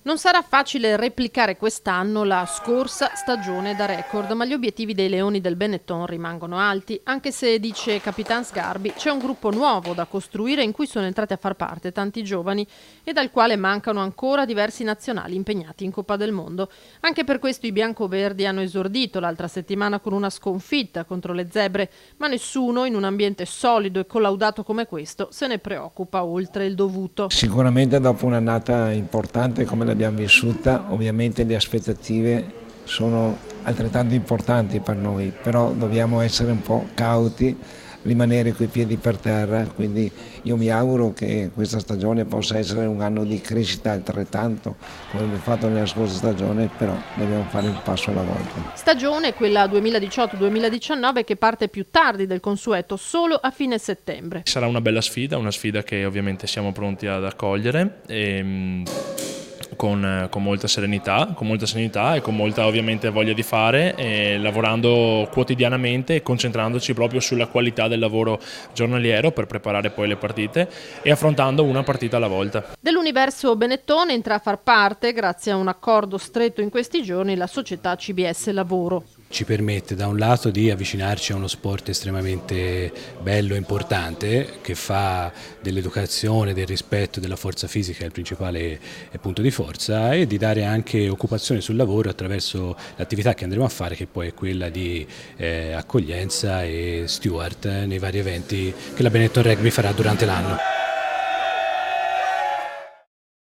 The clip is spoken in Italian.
Non sarà facile replicare quest'anno la scorsa stagione da record, ma gli obiettivi dei Leoni del Benetton rimangono alti, anche se, dice Capitan Sgarbi, c'è un gruppo nuovo da costruire in cui sono entrati a far parte tanti giovani e dal quale mancano ancora diversi nazionali impegnati in Coppa del Mondo. Anche per questo i biancoverdi hanno esordito l'altra settimana con una sconfitta contro le zebre, ma nessuno in un ambiente solido e collaudato come questo se ne preoccupa oltre il dovuto. Sicuramente dopo un'annata importante come l'abbiamo vissuta, ovviamente le aspettative sono altrettanto importanti per noi, però dobbiamo essere un po' cauti, rimanere coi piedi per terra, quindi io mi auguro che questa stagione possa essere un anno di crescita altrettanto come abbiamo fatto nella scorsa stagione, però dobbiamo fare un passo alla volta. Stagione quella 2018-2019 che parte più tardi del consueto, solo a fine settembre. Sarà una bella sfida, una sfida che ovviamente siamo pronti ad accogliere con molta serenità e con molta ovviamente voglia di fare, lavorando quotidianamente e concentrandoci proprio sulla qualità del lavoro giornaliero per preparare poi le partite e affrontando una partita alla volta. Dell'universo Benetton entra a far parte, grazie a un accordo stretto in questi giorni, la società CBS Lavoro. Ci permette da un lato di avvicinarci a uno sport estremamente bello e importante che fa dell'educazione, del rispetto della forza fisica il principale punto di forza, e di dare anche occupazione sul lavoro attraverso l'attività che andremo a fare, che poi è quella di accoglienza e steward nei vari eventi che la Benetton Rugby farà durante l'anno.